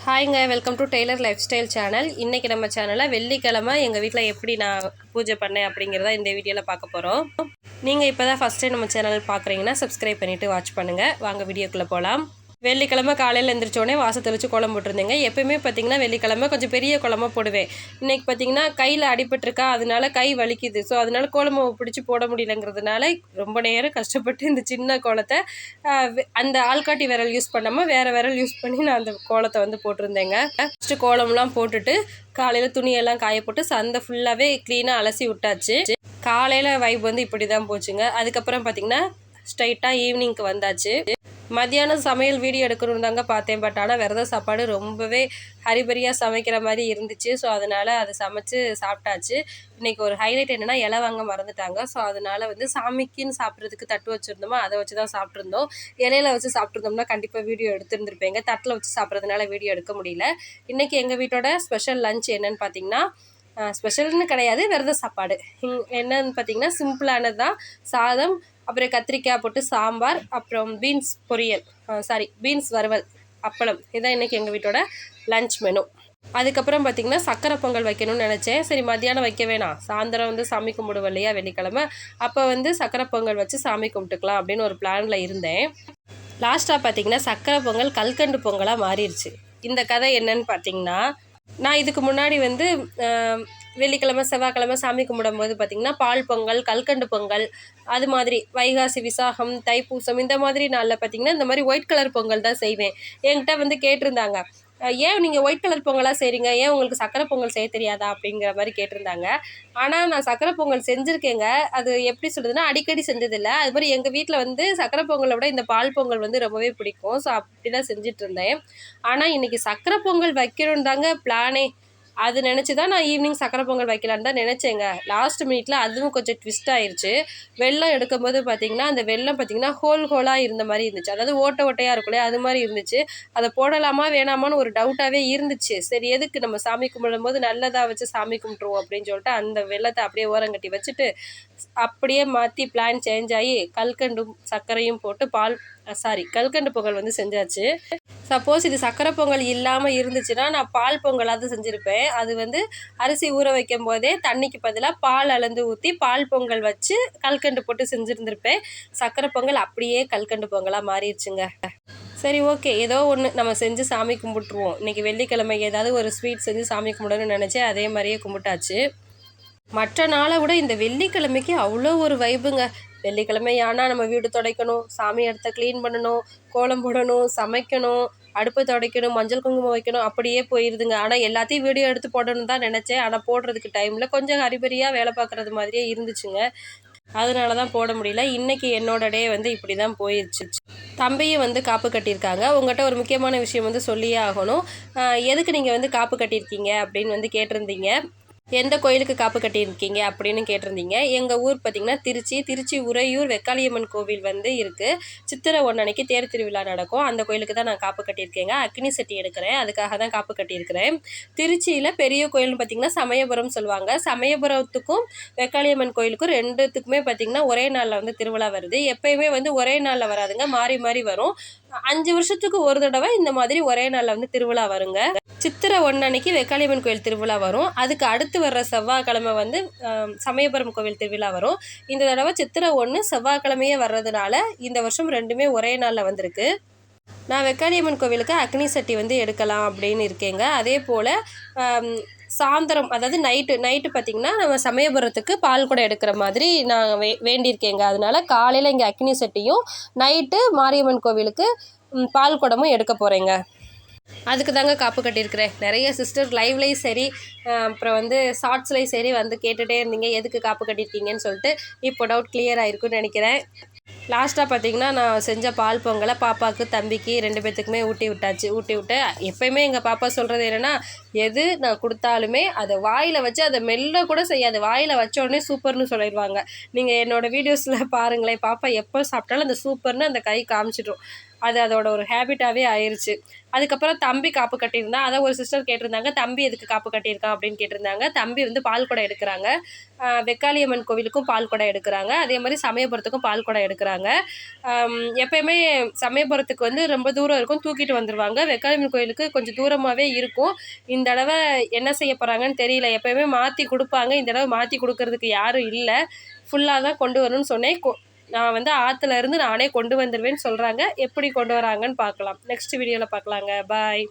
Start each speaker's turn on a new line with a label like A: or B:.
A: ஹாய்ங்க, welcome to tailor lifestyle channel. இன்றைக்கி நம்ம சேனலில் வெள்ளிக்கிழமை எங்கள் வீட்டில் எப்படி நான் பூஜை பண்ணேன் அப்படிங்கிறத இந்த வீடியோவில் பார்க்க போகிறோம். நீங்கள் இப்போ தான் ஃபஸ்ட் டைம் நம்ம சேனல் பார்க்குறீங்கன்னா சப்ஸ்கிரைப் பண்ணிவிட்டு வாட்ச் பண்ணுங்கள். வாங்க வீடியோக்குள்ளே போகலாம். வெள்ளிக்கிழமை காலையில் எழுந்திரிச்சோடனே வாசல் தெளித்து கோலம் போட்டிருந்தேங்க. எப்போயுமே பார்த்திங்கன்னா வெள்ளிக்கிழமை கொஞ்சம் பெரிய கோலமாக போடுவேன். இன்றைக்கி பார்த்திங்கன்னா கையில் அடிபட்டிருக்கா, அதனால கை வலிக்குது. ஸோ அதனால் கோலமாவை பிடிச்சி போட முடியலங்கிறதுனால ரொம்ப நேரம் கஷ்டப்பட்டு இந்த சின்ன கோலத்தை அந்த ஆள்காட்டி விரல் யூஸ் பண்ணாமல் வேறு விரல் யூஸ் பண்ணி நான் அந்த கோலத்தை வந்து போட்டிருந்தேங்க. ஃபஸ்ட்டு கோலம்லாம் போட்டுட்டு காலையில் துணியெல்லாம் காய போட்டு சந்தை ஃபுல்லாகவே க்ளீனாக அலசி விட்டாச்சு. காலையில் வைப் வந்து இப்படி தான் போச்சுங்க. அதுக்கப்புறம் பார்த்திங்கன்னா ஸ்ட்ரைட்டாக ஈவினிங்க்கு வந்தாச்சு. மத்தியானம் சமையல் வீடியோ எடுக்கணும்னு தாங்க பார்த்தேன். பட் ஆனால் விரத சாப்பாடு ரொம்பவே ஹரிபரியாக சமைக்கிற மாதிரி இருந்துச்சு. ஸோ அதனால் அதை சமைச்சு சாப்பிட்டாச்சு. இன்றைக்கி ஒரு ஹைலைட் என்னென்னா இலை வாங்க மறந்துட்டாங்க. ஸோ அதனால் வந்து சாமிக்குன்னு சாப்பிட்றதுக்கு தட்டு வச்சுருந்தோமா, அதை வச்சு தான் சாப்பிட்ருந்தோம். இலையில வச்சு சாப்பிட்ருந்தோம்னா கண்டிப்பாக வீடியோ எடுத்துருந்துருப்பேங்க. தட்டில் வச்சு சாப்பிட்றதுனால வீடியோ எடுக்க முடியல. இன்றைக்கி எங்கள் வீட்டோட ஸ்பெஷல் லஞ்ச் என்னென்னு பார்த்திங்கன்னா, ஸ்பெஷல்னு கிடையாது, விரத சாப்பாடு. என்னன்னு பார்த்திங்கன்னா சிம்பிளானது தான். சாதம், அப்புறம் கத்திரிக்காய் போட்டு சாம்பார், அப்புறம் பீன்ஸ் பொரியல், பீன்ஸ் வறுவல், அப்பளம். இதான் இன்றைக்கி எங்கள் வீட்டோட லஞ்ச் மெனு. அதுக்கப்புறம் பார்த்திங்கன்னா சக்கரை பொங்கல் வைக்கணும்னு நினச்சேன். சரி மத்தியானம் வைக்க வேணாம், சாயந்தரம் வந்து சாமி கும்பிடுவோம் இல்லையா வெள்ளிக்கிழமை, அப்போ வந்து சக்கரை பொங்கல் வச்சு சாமி கும்பிட்டுக்கலாம் அப்படின்னு ஒரு பிளானில் இருந்தேன். லாஸ்ட்டாக பார்த்திங்கன்னா சக்கரை பொங்கல் கல்கண்டு பொங்கலாக மாறிடுச்சு. இந்த கதை என்னன்னு பார்த்திங்கன்னா, நான் இதுக்கு முன்னாடி வந்து வெள்ளிக்கிழமை செவ்வாய்க்கிழமை சாமி கும்பிடும்போது பார்த்திங்கன்னா பால் பொங்கல், கல்கண்டு பொங்கல், அது மாதிரி வைகாசி விசாகம், தைப்பூசம் இந்த மாதிரி நாளில் பார்த்திங்கன்னா இந்த மாதிரி ஒயிட் கலர் பொங்கல் தான் செய்வேன். என்கிட்ட வந்து கேட்டிருந்தாங்க, ஏன் நீங்கள் ஒயிட் கலர் பொங்கலாக செய்கிறீங்க, ஏன் உங்களுக்கு சக்கரை பொங்கல் செய்ய தெரியாதா அப்படிங்கிற மாதிரி கேட்டிருந்தாங்க. ஆனால் நான் சக்கரை பொங்கல் செஞ்சுருக்கேங்க. அது எப்படி சொல்கிறதுனா அடிக்கடி செஞ்சதில்லை. அது மாதிரி எங்கள் வீட்டில் வந்து சக்கரை பொங்கலை விட இந்த பால் பொங்கல் வந்து ரொம்பவே பிடிக்கும். ஸோ அப்படி தான் செஞ்சிட்ருந்தேன். ஆனால் இன்றைக்கி சக்கரை பொங்கல் வைக்கணுன்னு தாங்க பிளானே. அது நினச்சி தான் நான் ஈவினிங் சக்கரை பொங்கல் வைக்கலான்னு தான் நினச்சேங்க. லாஸ்ட் மினிட்ல அதுவும் கொஞ்சம் ட்விஸ்ட் ஆயிடுச்சு. வெல்லம் எடுக்கும்போது பார்த்திங்கன்னா அந்த வெல்லம் பார்த்திங்கன்னா ஹோலாக இருந்த மாதிரி இருந்துச்சு. அதாவது ஓட்டையாக இருக்குல்லையே, அது மாதிரி இருந்துச்சு. அதை போடலாமா வேணாமான்னு ஒரு டவுட்டாகவே இருந்துச்சு. சரி எதுக்கு நம்ம சாமி கும்பிடும்போது நல்லதாக வச்சு சாமி கும்பிட்ருவோம் அப்படின்னு சொல்லிட்டு அந்த வெல்லத்தை அப்படியே ஓரங்கட்டி வச்சுட்டு அப்படியே மாற்றி பிளான் சேஞ்ச் ஆகி கல்கண்டும் சர்க்கரையும் போட்டு கல்கண்டு பொங்கல் வந்து செஞ்சாச்சு. சப்போஸ் இது சக்கரை பொங்கல் இல்லாமல் இருந்துச்சுன்னா நான் பால் பொங்கலாவது செஞ்சுருப்பேன். அது வந்து அரிசி ஊற வைக்கும் போதே தண்ணிக்கு பதிலாக பால் அளந்து ஊற்றி பால் பொங்கல் வச்சு கல்கண்டு போட்டு செஞ்சுருந்துருப்பேன். சக்கரை பொங்கல் அப்படியே கல்கண்டு பொங்கலாக மாறிடுச்சுங்க. சரி ஓகே, ஏதோ ஒன்று நம்ம செஞ்சு சாமி கும்பிட்ருவோம். இன்றைக்கி வெள்ளிக்கிழமை ஏதாவது ஒரு ஸ்வீட் செஞ்சு சாமி கும்பிடணும்னு நினச்சேன். அதே மாதிரியே கும்பிட்டாச்சு. மற்ற நாளை விட இந்த வெள்ளிக்கிழமைக்கு அவ்வளோ ஒரு வைப்புங்க. வெள்ளிக்கிழமை ஆனால் நம்ம வீடு துடைக்கணும், சாமி இடத்த க்ளீன் பண்ணணும், கோலம் போடணும், சமைக்கணும், அடுப்பு துடைக்கணும், மஞ்சள் குங்குமம் வைக்கணும், அப்படியே போயிடுதுங்க. ஆனால் எல்லாத்தையும் வீடியோ எடுத்து போடணும்னு தான் நினச்சேன். ஆனால் போடுறதுக்கு டைமில் கொஞ்சம் ஹரிபரியாக வேலை பார்க்குறது மாதிரியே இருந்துச்சுங்க. அதனால தான் போட முடியல. இன்றைக்கி என்னோட டே வந்து இப்படி தான் போயிடுச்சு. தம்பியும் வந்து காப்பு கட்டியிருக்காங்க. உங்கள்கிட்ட ஒரு முக்கியமான விஷயம் வந்து சொல்லியே ஆகணும். எதுக்கு நீங்கள் வந்து காப்பு கட்டியிருக்கீங்க அப்படின்னு வந்து கேட்டிருந்தீங்க. எந்த கோயிலுக்கு காப்பு கட்டியிருக்கீங்க அப்படின்னு கேட்டிருந்தீங்க. எங்கள் ஊர் பார்த்திங்கன்னா திருச்சி உறையூர் வெக்காளியம்மன் கோவில் வந்து இருக்குது. சித்திரை 1 அன்னைக்கு தேர் திருவிழா நடக்கும். அந்த கோயிலுக்கு தான் நான் காப்பு கட்டியிருக்கேங்க. அக்னி சட்டி எடுக்கிறேன், அதுக்காக தான் காப்பு கட்டியிருக்கிறேன். திருச்சியில் பெரிய கோயில்னு பார்த்திங்கன்னா சமயபுரம் சொல்லுவாங்க. சமயபுரத்துக்கும் வெக்காளியம்மன் கோயிலுக்கும் ரெண்டுத்துக்குமே பார்த்திங்கன்னா ஒரே நாளில் வந்து திருவிழா வருது. எப்போயுமே வந்து ஒரே நாளில் வராதுங்க, மாறி மாறி வரும். 5 வருஷத்துக்கு ஒரு தடவை இந்த மாதிரி ஒரே நாளில் வந்து திருவிழா வருங்க. சித்திரை 1 அன்னைக்கு வெக்காளியம்மன் கோயில் திருவிழா வரும். அதுக்கு அடுத்து வர்ற செவ்வாய்க்கிழமை வந்து சமயபுரம் கோவில் திருவிழா வரும். இந்த தடவை சித்திரை 1 செவ்வாய்க்கிழமையே வர்றதுனால இந்த வருஷம் ரெண்டுமே ஒரே நாளில் வந்திருக்கு. நான் வெக்காளியம்மன் கோவிலுக்கு அக்னி சட்டி வந்து எடுக்கலாம் அப்படின்னு இருக்கேங்க. அதே போல் சாயந்தரம், அதாவது நைட்டு பார்த்திங்கன்னா நம்ம சமயபுரத்துக்கு பால் குடம் எடுக்கிற மாதிரி நான் வேண்டியிருக்கேங்க. அதனால காலையில் இங்கே அக்னி சட்டியும், நைட்டு மாரியம்மன் கோவிலுக்கு பால் குடமும் எடுக்க போகிறேங்க. அதுக்கு தாங்க காப்பு கட்டியிருக்கிறேன். நிறைய சிஸ்டர் லைவ்லேயும் சரி, அப்புறம் வந்து ஷார்ட்ஸ்லேயும் சரி வந்து கேட்டுகிட்டே இருந்தீங்க எதுக்கு காப்பு கட்டியிருக்கீங்கன்னு சொல்லிட்டு. இப்போ டவுட் கிளியர் ஆகிருக்குன்னு நினைக்கிறேன். லாஸ்ட்டாக பார்த்திங்கன்னா நான் செஞ்ச பால் பொங்கலை பாப்பாவுக்கு தம்பிக்கு 2 பேர்த்துக்குமே ஊட்டி விட்டு எப்போயுமே எங்கள் பாப்பா சொல்கிறது என்னென்னா, எது நான் கொடுத்தாலுமே அதை வாயில் வச்சு அதை மெல்ல கூட செய்யாது, வாயில் வச்ச உடனே சூப்பர்னு சொல்லிடுவாங்க. நீங்கள் என்னோடய வீடியோஸில் பாருங்களேன், பாப்பா எப்போ சாப்பிட்டாலும் அந்த சூப்பர்னு அந்த கை காமிச்சிடும். அது அதோட ஒரு ஹேபிட்டாகவே ஆயிடுச்சு. அதுக்கப்புறம் தம்பி காப்பு கட்டியிருந்தான். அதை ஒரு சிஸ்டர் கேட்டிருந்தாங்க, தம்பி எதுக்கு காப்பு கட்டியிருக்கான் அப்படின்னு கேட்டிருந்தாங்க. தம்பி வந்து பால் குடம் எடுக்கிறாங்க. வெக்காளியம்மன் கோவிலுக்கும் பால் குடம் எடுக்கிறாங்க. அதே மாதிரி சமயபுரத்துக்கும் பால் குடம் எடுக்கிறாங்க. எப்பயுமே சமயபுரத்துக்கு வந்து ரொம்ப தூரம் இருக்கும், தூக்கிட்டு வந்துடுவாங்க. வெக்காளியம்மன் கோவிலுக்கு கொஞ்சம் தூரமாகவே இருக்கும். இந்த தடவை என்ன செய்ய போகிறாங்கன்னு தெரியல. எப்பயுமே மாற்றி கொடுப்பாங்க, இந்த தடவை மாற்றி கொடுக்கறதுக்கு யாரும் இல்லை. ஃபுல்லாக தான் கொண்டு வரணும்னு சொன்னேன். நான் வந்து ஆற்றுல இருந்து நானே கொண்டு வந்துடுவேன்னு சொல்கிறாங்க. எப்படி கொண்டு வராங்கன்னு பார்க்கலாம். நெக்ஸ்ட் வீடியோவில் பார்க்கலாங்க. பாய்.